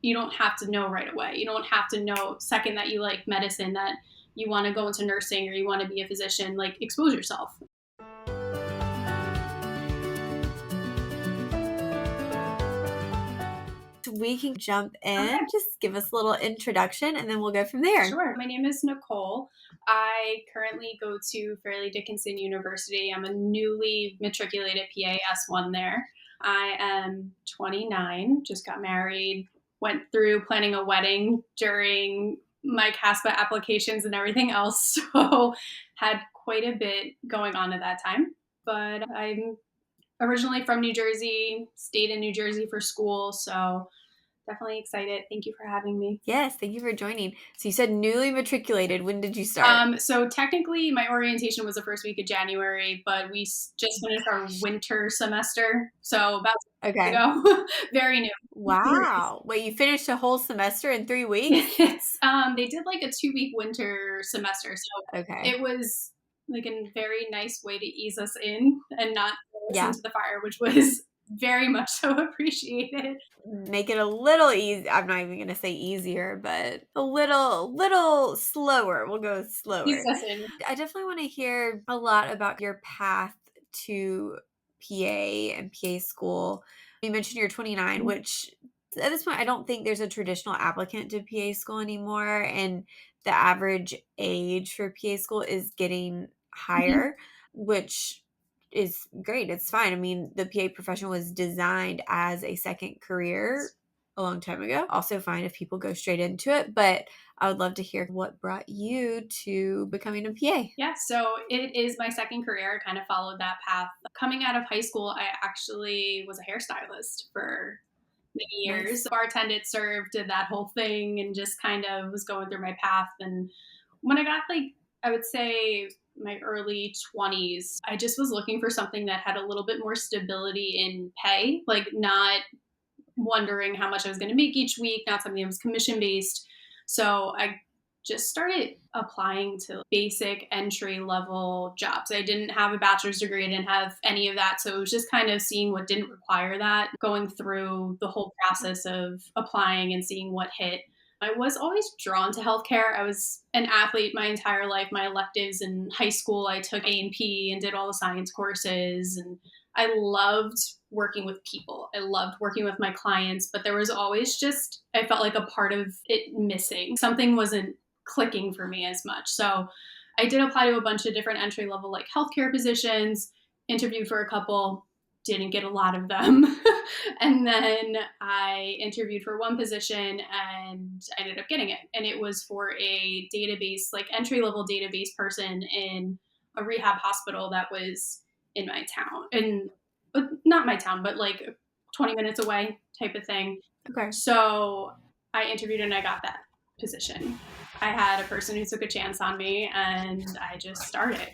You don't have to know right away. You don't have to know second that you like medicine, that you want to go into nursing or you want to be a physician. Like, expose yourself. We can jump in, Okay. just give us a little introduction, and then we'll go from there. Sure. My name is Nicole. I currently go to Fairleigh Dickinson University. I'm a newly matriculated PA S1 there. I am 29, just got married, went through planning a wedding during my CASPA applications and everything else. So had quite a bit going on at that time. But I'm originally from New Jersey, stayed in New Jersey for school. So definitely excited. Thank you for having me. Yes, thank you for joining. So you said newly matriculated. When did you start? So technically my orientation was the first week of January, but we just finished our winter semester. So about 2 weeks Okay. ago. Very new. Wow. Wait, you finished a whole semester in 3 weeks? They did like a 2-week winter semester. So Okay. it was like a very nice way to ease us in and not throw us Yeah. into the fire, which was very much so appreciated. Make it a little easy. I'm not even going to say easier, but a little slower. We'll go Ease slower. us in. I definitely want to hear a lot about your path to PA and PA school. You mentioned you're 29, which at this point, I don't think there's a traditional applicant to PA school anymore. And the average age for PA school is getting Mhm. higher, which is great. It's fine. I mean, the PA profession was designed as a second career a long time ago. Also fine if people go straight into it, but I would love to hear what brought you to becoming a PA. Yeah, so it is my second career. I kind of followed that path. Coming out of high school, I actually was a hairstylist for many years. Nice. Bartended, served, did that whole thing, and just kind of was going through my path. And when I got like, I would say my early 20s, I just was looking for something that had a little bit more stability in pay, like not wondering how much I was going to make each week, not something that was commission based. So I just started applying to basic entry level jobs. I didn't have a bachelor's degree, I didn't have any of that. So it was just kind of seeing what didn't require that, going through the whole process of applying and seeing what hit. I was always drawn to healthcare. I was an athlete my entire life. My electives in high school, I took A&P and did all the science courses, and I loved working with people. I loved working with my clients, but there was always just, I felt like a part of it missing. Something wasn't clicking for me as much. So I did apply to a bunch of different entry level like healthcare positions, interviewed for a couple, didn't get a lot of them. And then I interviewed for one position and I ended up getting it. And it was for a database, like entry level database person in a rehab hospital that was in my town. And not my town, but like 20 minutes away type of thing. Okay. So I interviewed and I got that position. I had a person who took a chance on me and I just started.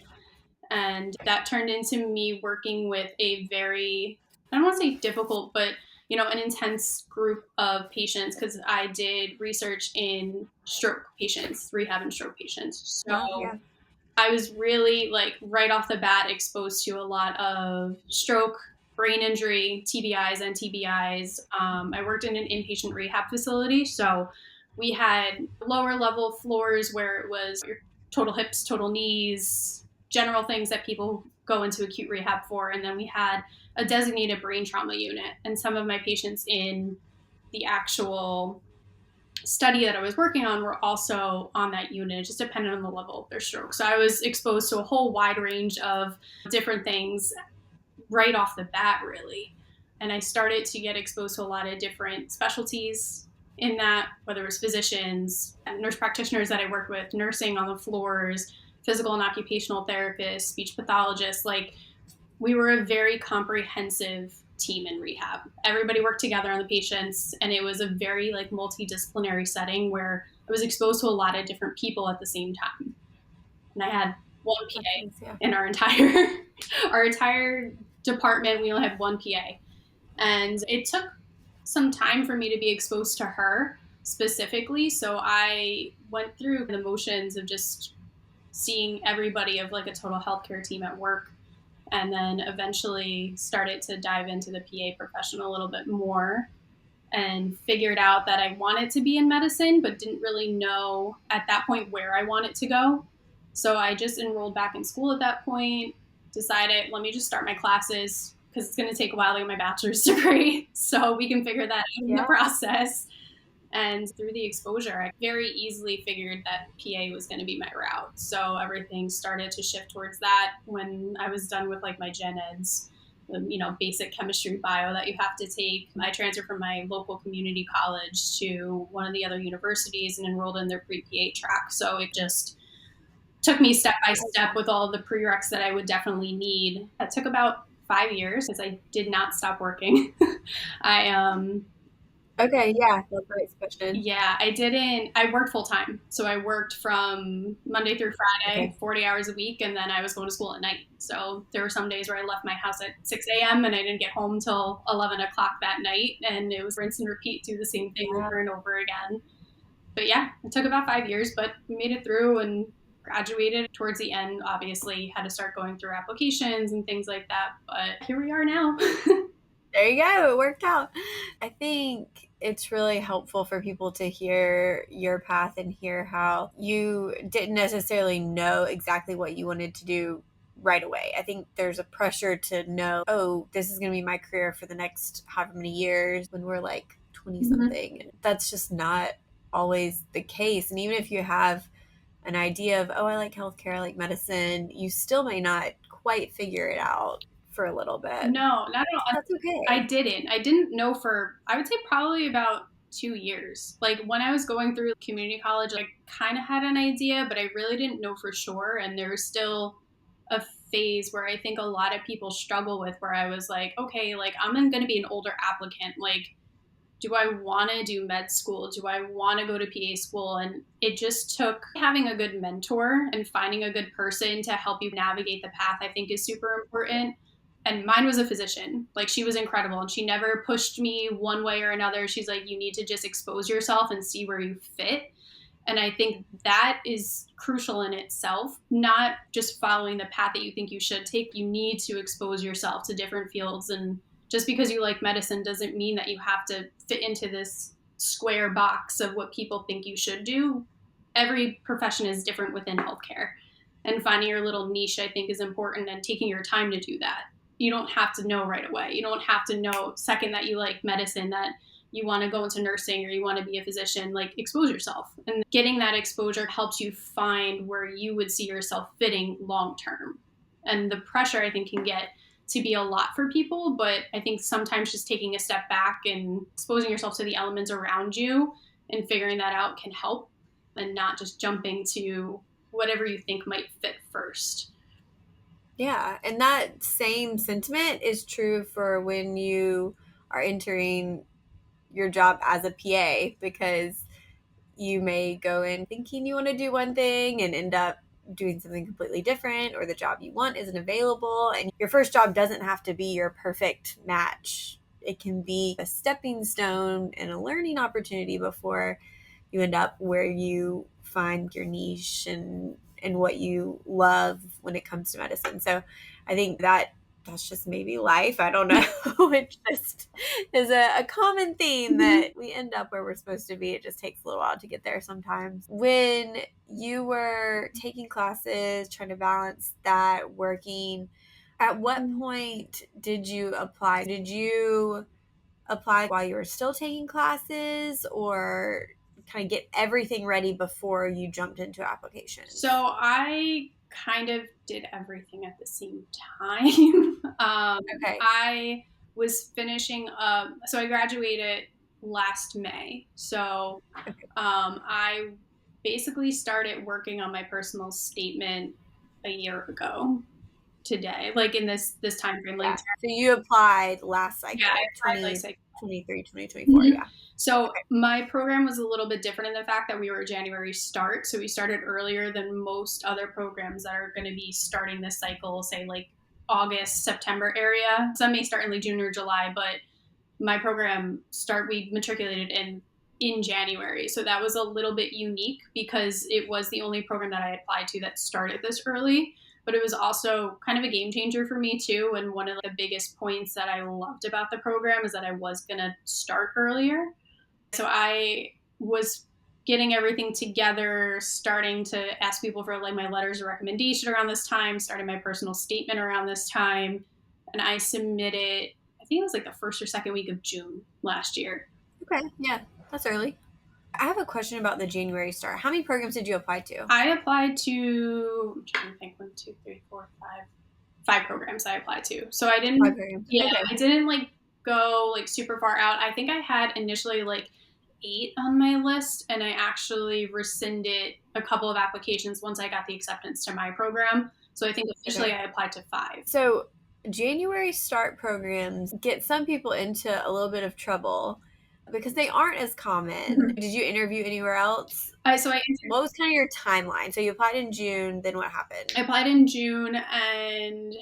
And that turned into me working with a very, I don't want to say difficult, but an intense group of patients because I did research in stroke patients, rehab and stroke patients. Oh, So yeah. I was really like right off the bat exposed to a lot of stroke, brain injury, TBIs and TBIs. I worked in an inpatient rehab facility. So we had lower level floors where it was your total hips, total knees, general things that people go into acute rehab for. And then we had a designated brain trauma unit. And some of my patients in the actual study that I was working on were also on that unit. It just depended on the level of their stroke. So I was exposed to a whole wide range of different things right off the bat, really. And I started to get exposed to a lot of different specialties in that, whether it was physicians, nurse practitioners that I worked with, nursing on the floors, physical and occupational therapists, speech pathologists. Like, we were a very comprehensive team in rehab. Everybody worked together on the patients, and it was a very like multidisciplinary setting where I was exposed to a lot of different people at the same time. And I had one PA in our entire department. We only had one PA, and it took some time for me to be exposed to her specifically. So I went through the motions of just seeing everybody of like a total healthcare team at work, and then eventually started to dive into the PA profession a little bit more. and figured out that I wanted to be in medicine, but didn't really know at that point where I wanted to go. So I just enrolled back in school at that point, decided, let me just start my classes because it's going to take a while to get my bachelor's degree. So we can figure that out in the Yeah. process. And through the exposure, I very easily figured that PA was going to be my route. So everything started to shift towards that when I was done with like my gen eds, basic chemistry bio that you have to take. I transferred from my local community college to one of the other universities and enrolled in their pre-PA track. So it just took me step by step with all the prereqs that I would definitely need. That took about 5 years because I did not stop working. I Okay, yeah, that's a great question. Yeah, I worked full time. So I worked from Monday through Friday, Okay. 40 hours a week, and then I was going to school at night. So there were some days where I left my house at 6 a.m. and I didn't get home until 11 o'clock that night. And it was rinse and repeat, do the same thing Yeah. over and over again. But yeah, it took about 5 years, but we made it through and graduated. Towards the end, obviously, had to start going through applications and things like that. But here we are now. There you go. It worked out. I think it's really helpful for people to hear your path and hear how you didn't necessarily know exactly what you wanted to do right away. I think there's a pressure to know, oh, this is going to be my career for the next however many years when we're like 20 something. And that's just not always the case. And even if you have an idea of, oh, I like healthcare, I like medicine, you still may not quite figure it out for a little bit. No, not at all. That's okay. I didn't know for, I would say probably about 2 years. Like when I was going through community college, I kind of had an idea, but I really didn't know for sure. And there was still a phase where I think a lot of people struggle with where I was like, okay, like I'm going to be an older applicant. Like, do I want to do med school? Do I want to go to PA school? And it just took having a good mentor and finding a good person to help you navigate the path, I think is super important. And mine was a physician. Like she was incredible and she never pushed me one way or another. She's like, you need to just expose yourself and see where you fit. And I think that is crucial in itself, not just following the path that you think you should take. You need to expose yourself to different fields. And just because you like medicine doesn't mean that you have to fit into this square box of what people think you should do. Every profession is different within healthcare. And finding your little niche, I think, is important and taking your time to do that. You don't have to know right away. You don't have to know second that you like medicine that you want to go into nursing or you want to be a physician. Like expose yourself. And getting that exposure helps you find where you would see yourself fitting long term. And the pressure, I think, can get to be a lot for people, but I think sometimes just taking a step back and exposing yourself to the elements around you and figuring that out can help, and not just jumping to whatever you think might fit first. Yeah, and that same sentiment is true for when you are entering your job as a PA, because you may go in thinking you want to do one thing and end up doing something completely different, or the job you want isn't available. And your first job doesn't have to be your perfect match. It can be a stepping stone and a learning opportunity before you end up where you find your niche and what you love when it comes to medicine. So I think that's just maybe life. I don't know. It just is a common theme that we end up where we're supposed to be. It just takes a little while to get there sometimes. When you were taking classes, trying to balance that, working, at what point did you apply? Did you apply while you were still taking classes, or kind of get everything ready before you jumped into applications? So I kind of did everything at the same time. Okay. I was finishing up, so I graduated last May. So I basically started working on my personal statement a year ago today, like in this time frame. Like, Yeah. So you applied last cycle, yeah, I tried like 2023, 2024. Mhm. Yeah. So Okay. my program was a little bit different in the fact that we were a January start. So we started earlier than most other programs that are going to be starting this cycle, say like August, September area. Some may start in like June or July, but my program we matriculated in January. So that was a little bit unique because it was the only program that I applied to that started this early. but it was also kind of a game changer for me too. And one of the biggest points that I loved about the program is that I was going to start earlier. So I was getting everything together, starting to ask people for like my letters of recommendation around this time, starting my personal statement around this time. And I submitted, I think it was like the first or second week of June last year. Okay. Yeah. That's early. I have a question about the January start. How many programs did you apply to? I applied to, I'm trying to think, 5 programs I applied to. So I didn't, 5 programs. yeah, Okay. I didn't like go like super far out. I think I had initially like 8 on my list, and I actually rescinded a couple of applications once I got the acceptance to my program. So I think officially I applied to 5. So January start programs get some people into a little bit of trouble because they aren't as common. Mhm. Did you interview anywhere else? So What was kind of your timeline? So you applied in June, then what happened? I applied in June, and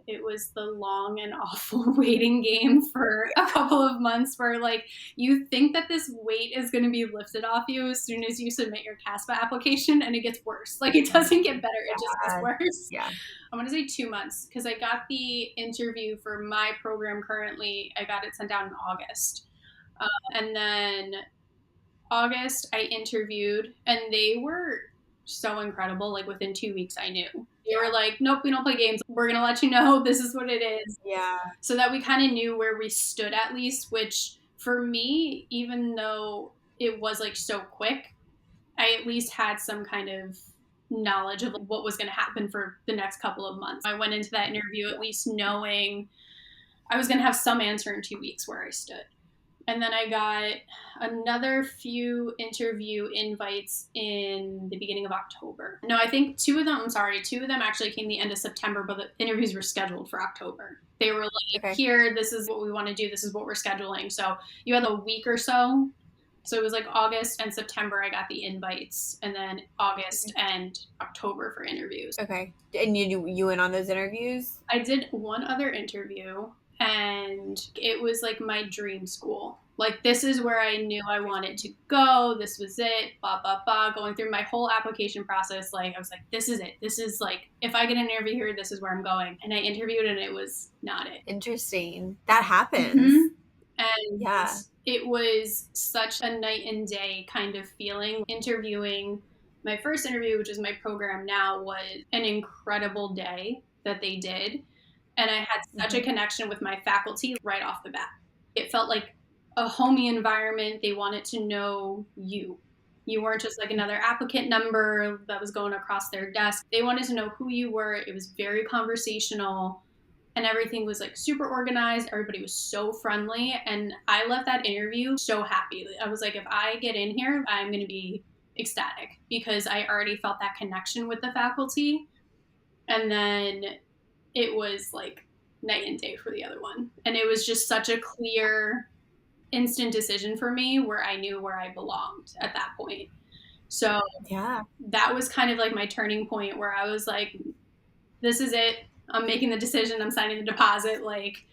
it was the long and awful waiting game for a couple of months where like you think that this weight is going to be lifted off you as soon as you submit your CASPA application, and it gets worse. Like it doesn't get better, it just gets worse. Yeah. I'm going to say 2 months because I got the interview for my program currently. I got it sent out in August. And then August, I interviewed, and they were so incredible. Like within 2 weeks, I knew. They were like, nope, we don't play games. We're going to let you know this is what it is. Yeah. So that we kind of knew where we stood at least, which for me, even though it was like so quick, I at least had some kind of knowledge of what was going to happen for the next couple of months. I went into that interview at least knowing I was going to have some answer in 2 weeks where I stood. And then I got another few interview invites in the beginning of October. No, I think 2 of them actually came the end of September, but the interviews were scheduled for October. They were like, here, this is what we want to do. This is what we're scheduling. So you had a week or so. So it was like August and September I got the invites, and then August and October for interviews. Okay. And you went on those interviews? I did one other interview, and it was like my dream school. Like this is where I knew I wanted to go. This was it. Blah blah blah. Going through my whole application process, like I was like, this is it. This is like if I get an interview here, this is where I'm going. And I interviewed, and it was not it. Interesting. That happens. Mm-hmm. And yeah, it was such a night and day kind of feeling. Interviewing my first interview, which is my program now, was an incredible day that they did. And I had such a connection with my faculty right off the bat. It felt like a homey environment. They wanted to know you. You weren't just like another applicant number that was going across their desk. They wanted to know who you were. It was very conversational, and everything was like super organized. Everybody was so friendly. And I left that interview so happy. I was like, if I get in here, I'm going to be ecstatic because I already felt that connection with the faculty. And then it was like night and day for the other one. And it was just such a clear, instant decision for me where I knew where I belonged at that point. So yeah, that was kind of like my turning point where I was like, this is it. I'm making the decision. I'm signing the deposit. Like,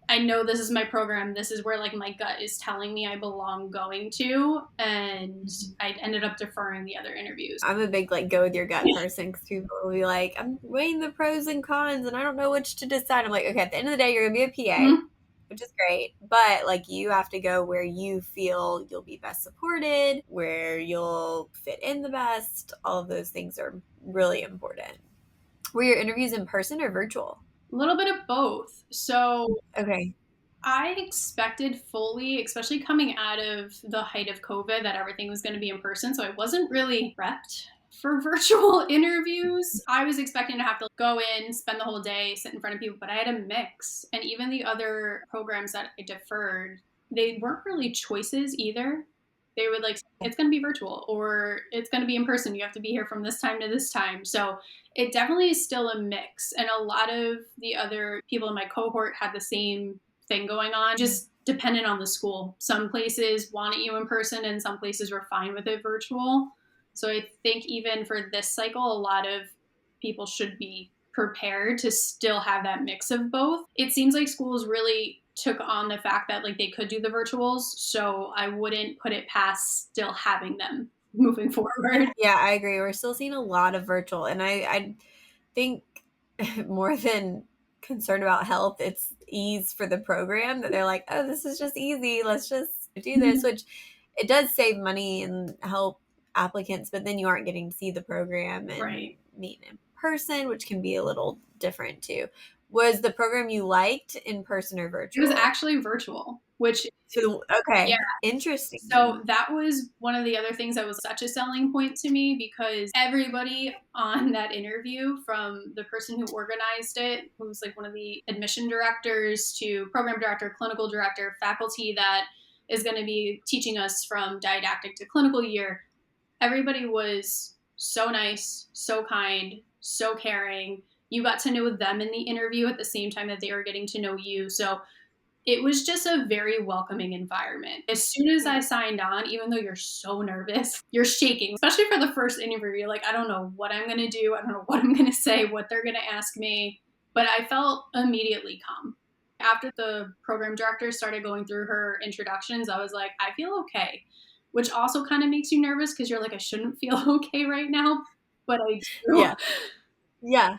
I know this is my program. This is where like my gut is telling me I belong going to. And I ended up deferring the other interviews. I'm a big like go with your gut person because people will be like, I'm weighing the pros and cons and I don't know which to decide. I'm like, okay, at the end of the day, you're gonna be a PA, which is great, but like you have to go where you feel you'll be best supported, where you'll fit in the best. All of those things are really important. Were your interviews in person or virtual? A little bit of both. So Okay. I expected fully, especially coming out of the height of COVID, that everything was going to be in person. So I wasn't really prepped for virtual interviews. I was expecting to have to go in, spend the whole day, sit in front of people, but I had a mix. And even the other programs that I deferred, they weren't really choices either. They would like, it's going to be virtual or it's going to be in person. You have to be here from this time to this time. So it definitely is still a mix. And a lot of the other people in my cohort had the same thing going on, just dependent on the school. Some places wanted you in person and some places were fine with it virtual. So I think even for this cycle, a lot of people should be prepared to still have that mix of both. It seems like schools really took on the fact that like they could do the virtuals, so I wouldn't put it past still having them moving forward. Yeah, I agree. We're still seeing a lot of virtual, and I think more than concerned about health, it's ease for the program, that they're like, oh, this is just easy. Let's just do this, which it does save money and help applicants, but then you aren't getting to see the program and Right. meet in person, which can be a little different too. Was the program you liked in person or It was virtual? actually virtual, which, Okay, yeah. So interesting. that was one of the other things that was such a selling point to me, because everybody on that interview, from the person who organized it, who was like one of the admission directors, to program director, clinical director, faculty that is going to be teaching us from didactic to clinical year, everybody was so nice, so kind, so caring. You got to know them in the interview at the same time that they were getting to know you. So it was just a very welcoming environment. As soon as I signed on, even though you're so nervous, you're shaking, especially for the first interview. You're like, I don't know what I'm going to do. I don't know what I'm going to say, what they're going to ask me. But I felt immediately calm. After the program director started going through her introductions, I was like, I feel okay, which also kind of makes you nervous because you're like, I shouldn't feel okay right now, but I do. Yeah. Yeah.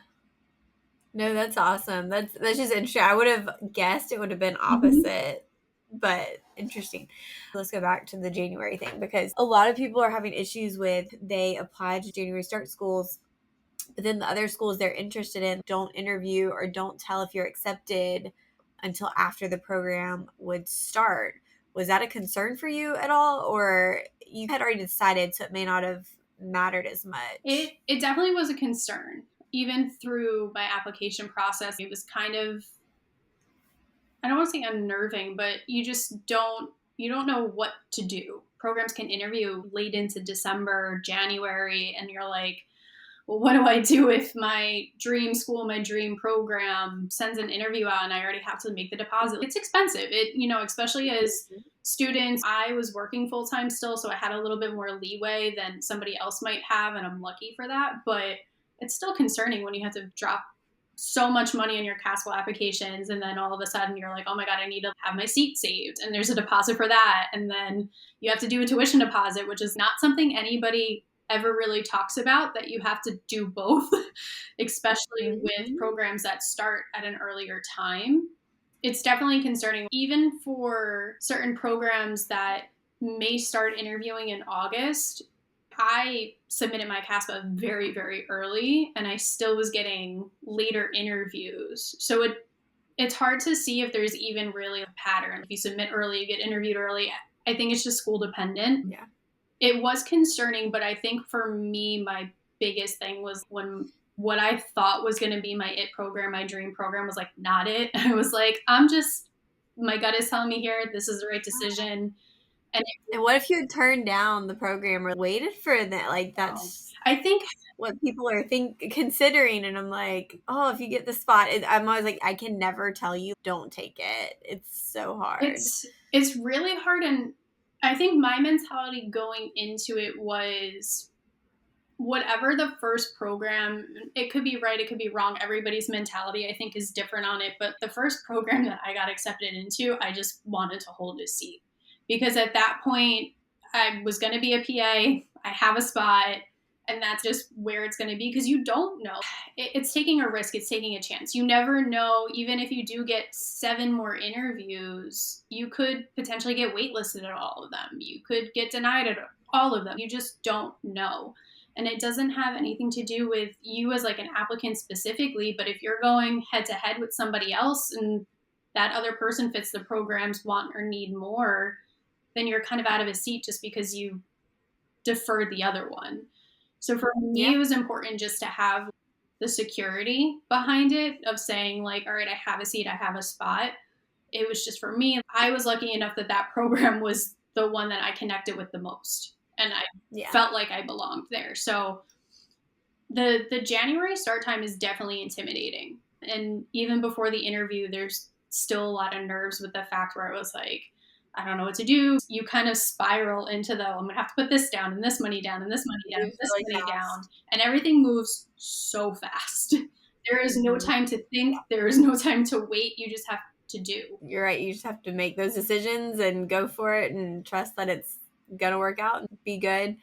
No, that's awesome. That's just interesting. I would have guessed it would have been Mhm. opposite, but interesting. Let's go back to the January thing, because a lot of people are having issues with, they apply to January start schools, but then the other schools they're interested in don't interview or don't tell if you're accepted until after the program would start. Was that a concern for you at all, or you had already decided, so it may not have mattered as much? It definitely was a concern. Even through my application process, it was kind of, I don't want to say unnerving, but you don't know what to do. Programs can interview late into December, January, and you're like, well, what do I do if my dream school, my dream program sends an interview out and I already have to make the deposit? It's expensive. Especially as students, I was working full time still, so I had a little bit more leeway than somebody else might have, and I'm lucky for that. But it's still concerning when you have to drop so much money on your CASPA applications, and then all of a sudden you're like, oh my God, I need to have my seat saved, and there's a deposit for that, and then you have to do a tuition deposit, which is not something anybody ever really talks about, that you have to do both, especially with Mhm. programs that start at an earlier time. It's definitely concerning, even for certain programs that may start interviewing in August. I submitted my CASPA very, very early, and I still was getting later interviews. So it's hard to see if there's even really a pattern. If you submit early, you get interviewed early. I think it's just school dependent. Yeah. It was concerning, but I think for me, my biggest thing was when what I thought was going to be my it program, my dream program, was like not it. I was like, my gut is telling me here, this is the right decision. And And what if you had turned down the program or waited for that? Like, that's I think what people are considering. And I'm like, oh, if you get the spot, I'm always like, I can never tell you, don't take it. It's so hard. it's really hard. And I think my mentality going into it was, whatever the first program, it could be right, it could be wrong. Everybody's mentality, I think, is different on it. But the first program that I got accepted into, I just wanted to hold a seat, because at that point, I was going to be a PA. I have a spot, and that's just where it's going to be, because you don't know. It's taking a risk, it's taking a chance. You never know. Even if you do get 7 more interviews, you could potentially get waitlisted at all of them. You could get denied at all of them. You just don't know. And it doesn't have anything to do with you as like an applicant specifically, but if you're going head to head with somebody else and that other person fits the program's want or need more, then you're kind of out of a seat just because you deferred the other one. So for me, it Yeah. was important just to have the security behind it, of saying like, all right, I have a seat, I have a spot. It was just, for me, I was lucky enough that that program was the one that I connected with the most, and I Yeah. felt like I belonged there. So the January start time is definitely intimidating. And even before the interview, there's still a lot of nerves with the fact where I was like, I don't know what to do. You kind of spiral into I'm going to have to put this down and this money down and this money down and Moves this really money down. fast. And everything moves so fast. There is no Mhm. time to think. There is no time to wait. You just have to do. You're right. You just have to make those decisions and go for it and trust that it's going to work out and be good.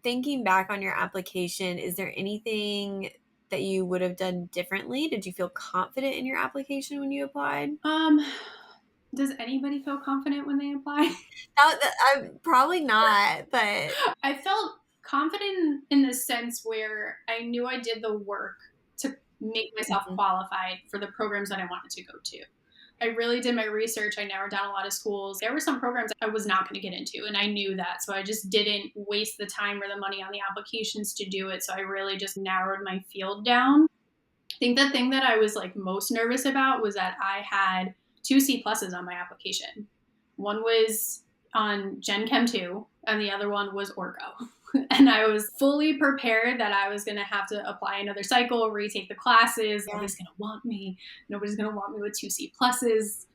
Thinking back on your application, is there anything that you would have done differently? Did you feel confident in your application when you applied? Um, does anybody feel confident when they apply? Probably not, but I felt confident in the sense where I knew I did the work to make myself Mhm. qualified for the programs that I wanted to go to. I really did my research. I narrowed down a lot of schools. There were some programs I was not going to get into, and I knew that. So I just didn't waste the time or the money on the applications to do it. So I really just narrowed my field down. I think the thing that I was like most nervous about was that I had two C pluses on my application. One was on Gen Chem 2, and the other one was Orgo. And I was fully prepared that I was going to have to apply another cycle, retake the classes. yeah. Nobody's going to want me. Nobody's going to want me with two C pluses.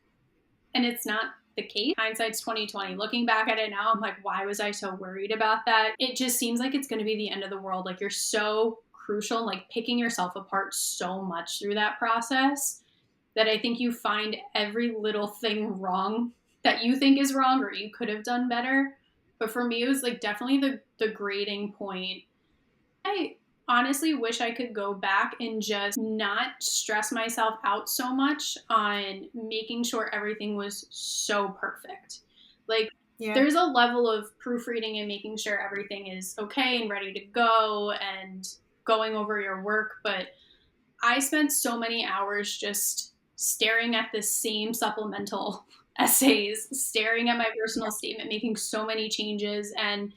And it's not the case. Hindsight's 2020. Looking back at it now, I'm like, why was I so worried about that? It just seems like it's going to be the end of the world. Like you're so crucial, like picking yourself apart so much through that process that I think you find every little thing wrong that you think is wrong or you could have done better. But for me, it was like definitely the grading point. I honestly wish I could go back and just not stress myself out so much on making sure everything was so perfect. Like, Yeah. there's a level of proofreading and making sure everything is okay and ready to go and going over your work. But I spent so many hours just staring at the same supplemental essays, staring at my personal statement, making so many changes. And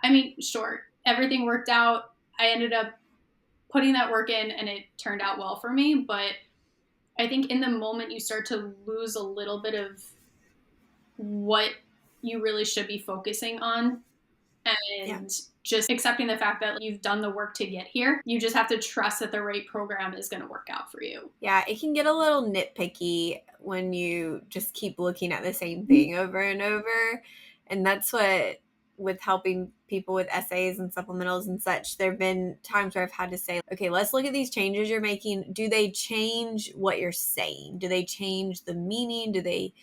I mean, sure, everything worked out. I ended up putting that work in and it turned out well for me. But I think in the moment you start to lose a little bit of what you really should be focusing on Yeah. and just accepting the fact that you've done the work to get here. You just have to trust that the right program is going to work out for you. Yeah, it can get a little nitpicky when you just keep looking at the same thing over and over. And that's what, with helping people with essays and supplementals and such, there have been times where I've had to say, okay, let's look at these changes you're making. Do they change what you're saying? Do they change the meaning? Do they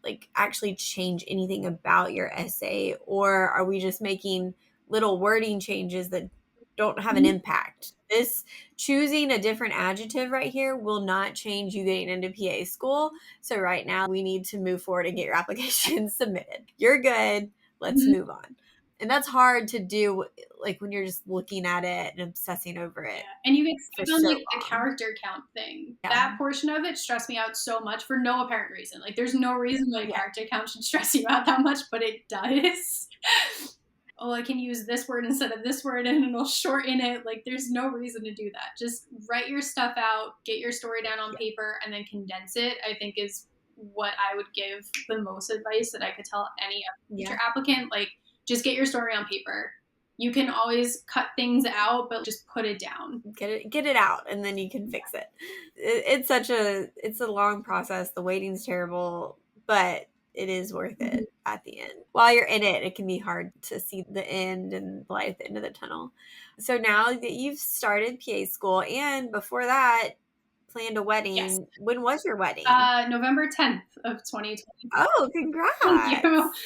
like actually change anything about your essay? Or are we just making little wording changes that don't have an impact? This choosing a different adjective right here will not change you getting into PA school. So right now we need to move forward and get your application submitted. You're good. Let's Mhm. move on. And that's hard to do, like when you're just looking at it and obsessing over Yeah. it And you get for stuck on so like the long. character count thing. Yeah. That portion of it stressed me out so much for no apparent reason. Like there's no reason why a Yeah. character count should stress you out that much, but it does. Oh, I can use this word instead of this word and it'll shorten it. Like there's no reason to do that. Just write your stuff out, get your story down on Yeah. paper, and then condense it, I think is what I would give the most advice that I could tell any Yeah. future applicant. Like just get your story on paper. You can always cut things out, but just put it down. Get it out, and then you can fix it. It's a long process. The waiting's terrible, but it is worth Mhm. it at the end. While you're in it, it can be hard to see the end and the light at the end of the tunnel. So now that you've started PA school, and before that planned a Yes. wedding, when was your wedding? November 10th of 2020. Oh, Thank you. congrats.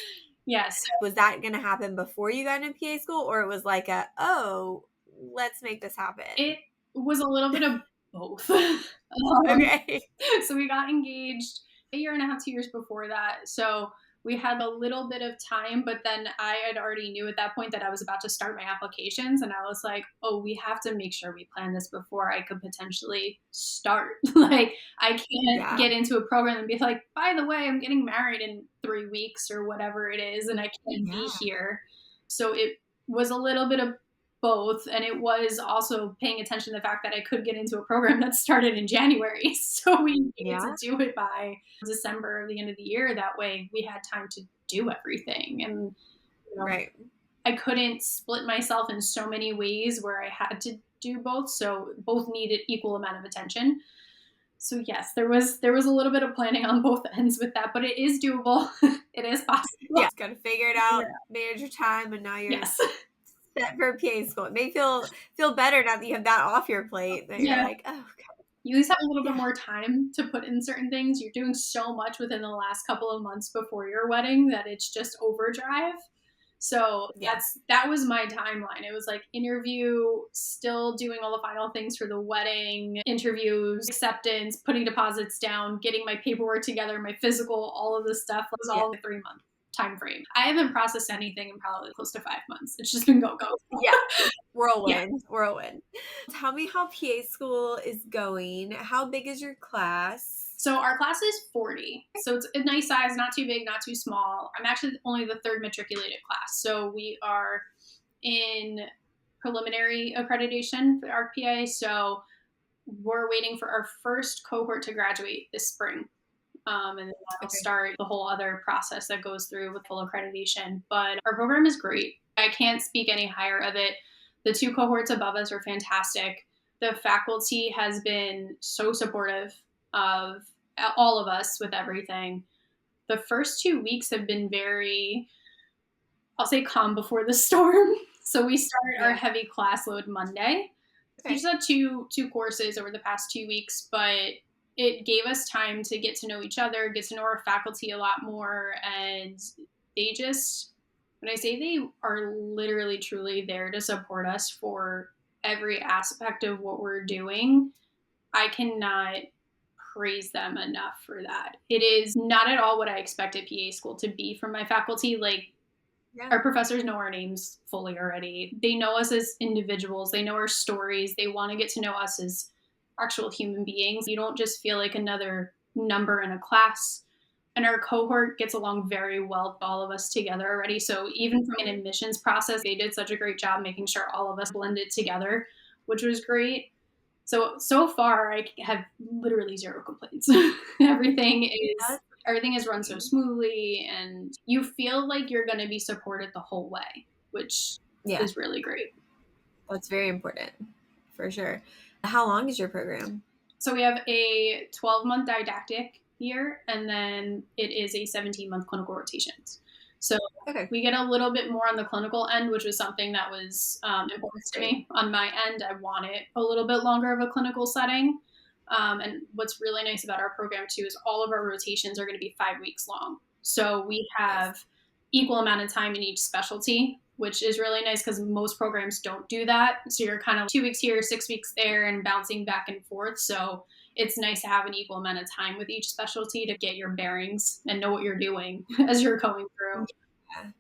Yes. Was that going to happen before you got into PA school, or it was like oh, let's make this happen? It was a little bit of both. Okay. So we got engaged a year and a half, 2 years before that. So we had a little bit of time, but then I had already knew at that point that I was about to start my applications. And I was like, oh, we have to make sure we plan this before I could potentially start. Like, I can't Yeah. get into a program and be like, by the way, I'm getting married in 3 weeks or whatever it is, and I can't be Yeah. here. So it was a little bit of both, and it was also paying attention to the fact that I could get into a program that started in January. So we needed to Yeah. do it by December, the end of the year. That way we had time to do everything. And Right. I couldn't split myself in so many ways where I had to do both. So both needed equal amount of attention. So yes, there was a little bit of planning on both ends with that, but it is doable. It is possible. Yeah. Got to figure it out, manage your time, and now you're Yes. set for PA school. It may feel better now that you have that off your plate. That you're Yeah. like, oh, okay. You at least have a little bit Yeah. more time to put in certain things. You're doing so much within the last couple of months before your wedding that it's just overdrive. So Yeah. that was my timeline. It was like interview, still doing all the final things for the wedding, interviews, acceptance, putting deposits down, getting my paperwork together, my physical, all of this stuff. It was Yeah. all in a 3-month time frame. I haven't processed anything in probably close to 5 months. It's just been go. Yeah. Yeah. Whirlwind. Tell me how PA school is going. How big is your class? So our class is 40. So it's a nice size, not too big, not too small. I'm actually only the third matriculated class. So we are in preliminary accreditation for our PA. So we're waiting for our first cohort to graduate this spring. And then that'll Okay. start the whole other process that goes through with full accreditation. But our program is great. I can't speak any higher of it. The 2 cohorts above us are fantastic. The faculty has been so supportive of all of us with everything. The first 2 weeks have been very, I'll say, calm before the storm. So we start our Yeah. we class load Monday. We Okay. just had two courses over the past 2 weeks, but it gave us time to get to know each other, get to know our faculty a lot more, and they just, when I say they are literally truly there to support us for every aspect of what we're doing, I cannot praise them enough for that. It is not at all what I expected PA school to be from my faculty. Like, Yeah. our professors know our names fully already. They know us as individuals. They know our stories. They want to get to know us as actual human beings. You don't just feel like another number in a class. And our cohort gets along very well with all of us together already. So even from an admissions process, they did such a great job making sure all of us blended together, which was great. So far, I have literally zero complaints. everything is That's everything is run so great. smoothly, and you feel like you're going to be supported the whole way, which Yeah. is really great. That's very important for sure. How long is your program? So we have a 12-month didactic year, and then it is a 17-month clinical rotations. So Okay. we get a little bit more on the clinical end, which was something that was important to me on my end. I wanted a little bit longer of a clinical setting. And what's really nice about our program too is all of our rotations are going to be 5 weeks long. So we Nice. have equal amount of time in each specialty, which is really nice because most programs don't do that. So you're kind of 2 weeks here, 6 weeks there, and bouncing back and forth. So it's nice to have an equal amount of time with each specialty to get your bearings and know what you're doing as you're going through. Yeah.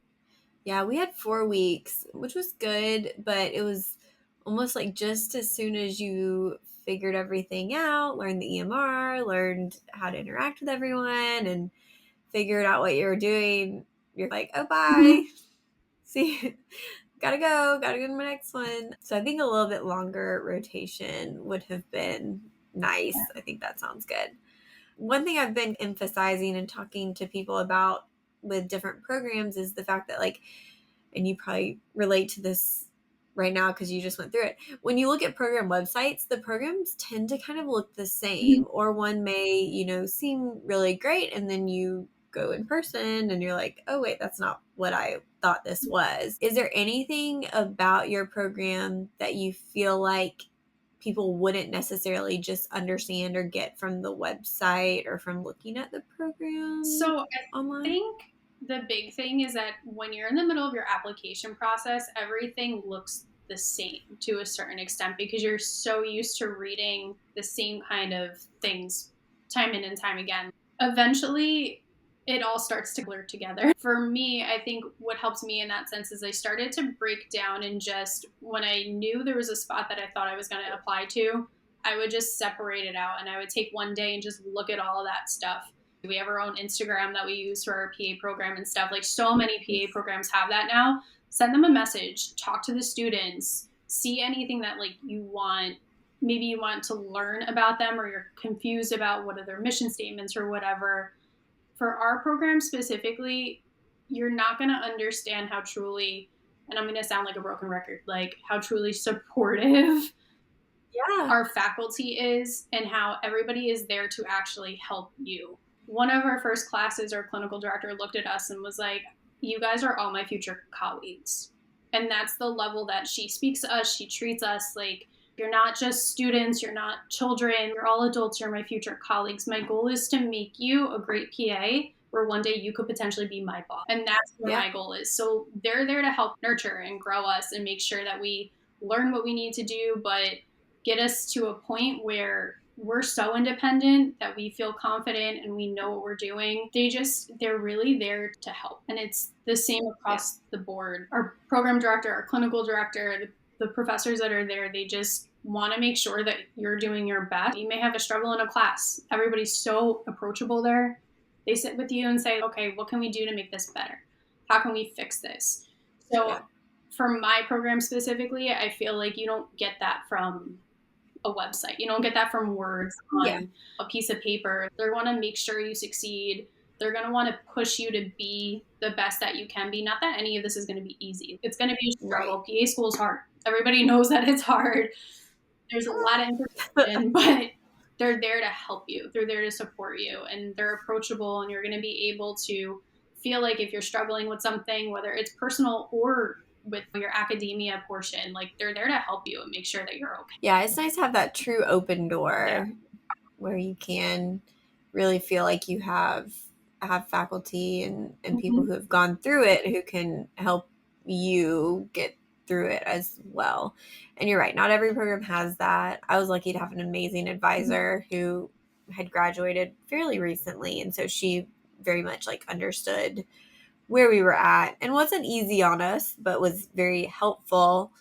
Yeah, we had 4 weeks, which was good, but it was almost like just as soon as you figured everything out, learned the EMR, learned how to interact with everyone, and figured out what you were doing, you're like, oh, bye. See, gotta go to my next one. So I think a little bit longer rotation would have been nice. I think that sounds good. One thing I've been emphasizing and talking to people about with different programs is the fact that, like, and you probably relate to this right now because you just went through it. When you look at program websites, the programs tend to kind of look the same, or one may, seem really great, and then you go in person and you're like, oh, wait, that's not what I thought this was. Is there anything about your program that you feel like people wouldn't necessarily just understand or get from the website or from looking at the program So I online? think the big thing is that when you're in the middle of your application process, everything looks the same to a certain extent because you're so used to reading the same kind of things time in and time again. Eventually, it all starts to blur together. For me, I think what helps me in that sense is I started to break down and just when I knew there was a spot that I thought I was going to apply to, I would just separate it out and I would take one day and just look at all of that stuff. We have our own Instagram that we use for our PA program and stuff. Like so many PA programs have that now. Send them a message, talk to the students, see anything that like you want. Maybe you want to learn about them or you're confused about what are their mission statements or whatever. For our program specifically, you're not going to understand how truly, and I'm going to sound like a broken record, like how truly supportive Yeah. our faculty is and how everybody is there to actually help you. One of our first classes, our clinical director looked at us and was like, you guys are all my future colleagues. And that's the level that she speaks to us. She treats us like you're not just students, you're not children, you're all adults, you're my future colleagues. My goal is to make you a great PA where one day you could potentially be my boss. And that's where Yeah. my goal is. So they're there to help nurture and grow us and make sure that we learn what we need to do, but get us to a point where we're so independent that we feel confident and we know what we're doing. They're really there to help. And it's the same Yeah. across the board. Our program director, our clinical director, the professors that are there, they just want to make sure that you're doing your best. You may have a struggle in a class. Everybody's so approachable there. They sit with you and say, okay, what can we do to make this better? How can we fix this? So Yeah. for my program specifically, I feel like you don't get that from a website. You don't get that from words Yeah. on a piece of paper. They want to make sure you succeed. They're going to want to push you to be the best that you can be. Not that any of this is going to be easy. It's going to be a Right. struggle. PA school is hard. Everybody knows that it's hard. There's a lot of information, but they're there to help you. They're there to support you, and they're approachable, and you're going to be able to feel like if you're struggling with something, whether it's personal or with your academia portion, like they're there to help you and make sure that you're okay. Yeah, it's nice to have that true open Yeah. door where you can really feel like you have faculty and people Mm-hmm. who have gone through it who can help you get through it as well. And you're right, not every program has that. I was lucky to have an amazing advisor who had graduated fairly recently, and so she very much like understood where we were at and wasn't easy on us, but was very helpful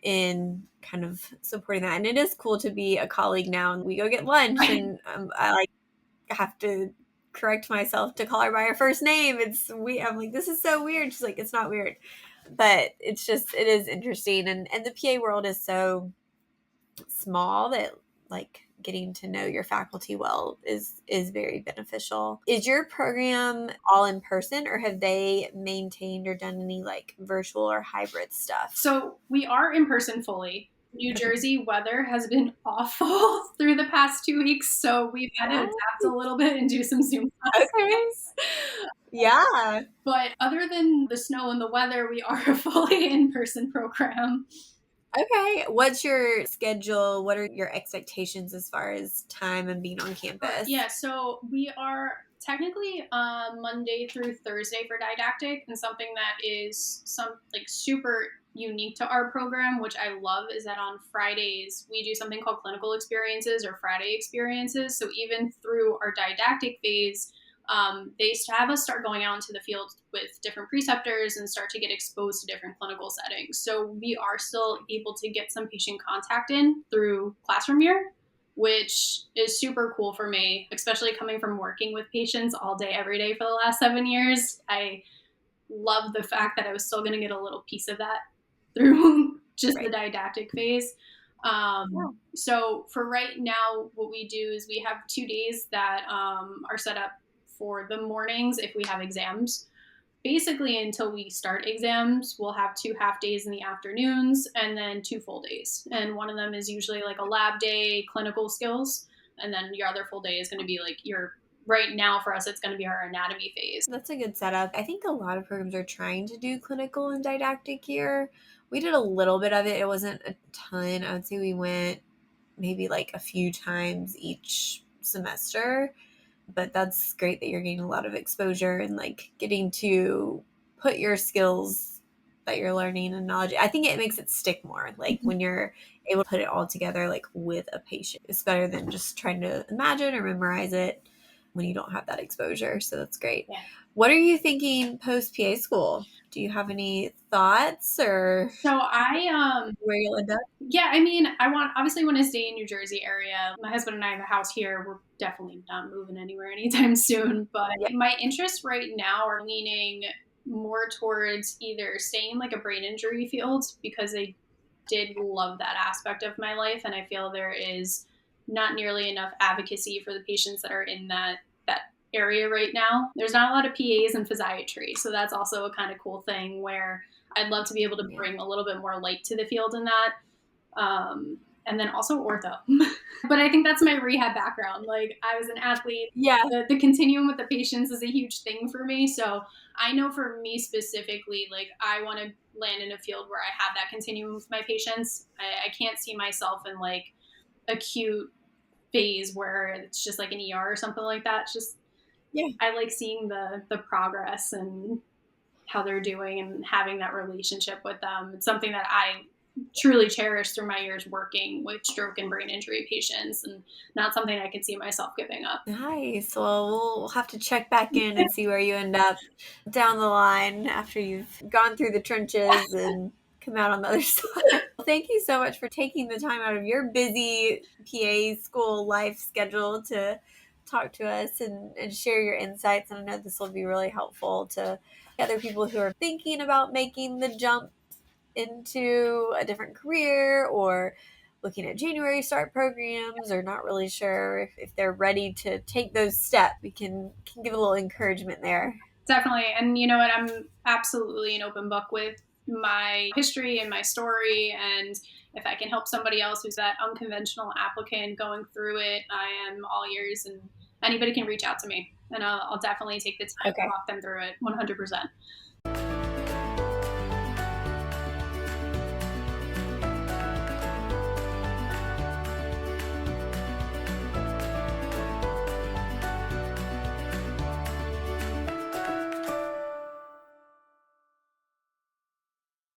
in kind of supporting that. And it is cool to be a colleague now, and we go get lunch, Right. and I like have to correct myself to call her by her first name. I'm like, this is so weird. She's like, it's not weird, but it is interesting. And the PA world is so small that like getting to know your faculty well is very beneficial. Is your program all in person, or have they maintained or done any like virtual or hybrid stuff? So we are in person fully. New Okay. Jersey weather has been awful through the past 2 weeks, so we've had to What? adapt a little bit and do some Zoom Okay. classes. Yeah. But other than the snow and the weather, we are a fully in-person program. Okay. What's your schedule? What are your expectations as far as time and being on campus? Yeah, so we are technically Monday through Thursday for didactic, and something that is some like super unique to our program, which I love, is that on Fridays we do something called clinical experiences or Friday experiences. So even through our didactic phase, they have us start going out into the field with different preceptors and start to get exposed to different clinical settings. So we are still able to get some patient contact in through classroom year, which is super cool for me, especially coming from working with patients all day, every day for the last 7 years. I love the fact that I was still going to get a little piece of that through just the Right. didactic phase. Yeah. So for right now, what we do is we have 2 days that are set up for the mornings if we have exams. Basically, until we start exams, we'll have 2 half days in the afternoons and then 2 full days. And one of them is usually like a lab day, clinical skills. And then your other full day is going to be like right now for us, it's going to be our anatomy phase. That's a good setup. I think a lot of programs are trying to do clinical and didactic here. We did a little bit of it. It wasn't a ton. I would say we went maybe like a few times each semester, but that's great that you're getting a lot of exposure and like getting to put your skills that you're learning and knowledge. I think it makes it stick more. Like when you're able to put it all together like with a patient, it's better than just trying to imagine or memorize it when you don't have that exposure. So that's great. Yeah. What are you thinking post PA school? Do you have any thoughts or So I where you'll end up? yeah, I mean, obviously want to stay in New Jersey area. My husband and I have a house here. We're definitely not moving anywhere anytime soon. But Yeah. my interests right now are leaning more towards either staying like a brain injury field, because I did love that aspect of my life, and I feel there is not nearly enough advocacy for the patients that are in that area right now. There's not a lot of PAs in physiatry, so that's also a kind of cool thing where I'd love to be able to Yeah. bring a little bit more light to the field in that. And then also ortho. But I think that's my rehab background. Like I was an athlete. Yeah. The continuum with the patients is a huge thing for me. So I know for me specifically, like I want to land in a field where I have that continuum with my patients. I can't see myself in like acute phase where it's just like an ER or something like that. It's just Yeah. I like seeing the progress and how they're doing and having that relationship with them. It's something that I truly cherish through my years working with stroke and brain injury patients, and not something I could see myself giving up. Nice. Well, we'll have to check back in and see where you end up down the line after you've gone through the trenches and come out on the other side. Well, thank you so much for taking the time out of your busy PA school life schedule to talk to us and share your insights. And I know this will be really helpful to other people who are thinking about making the jump into a different career or looking at January start programs or not really sure if they're ready to take those steps. We can give a little encouragement there. Definitely. And you know what? I'm absolutely an open book with my history and my story. And if I can help somebody else who's that unconventional applicant going through it, I am all ears, and anybody can reach out to me. And I'll definitely take the time to Okay. walk them through it 100%.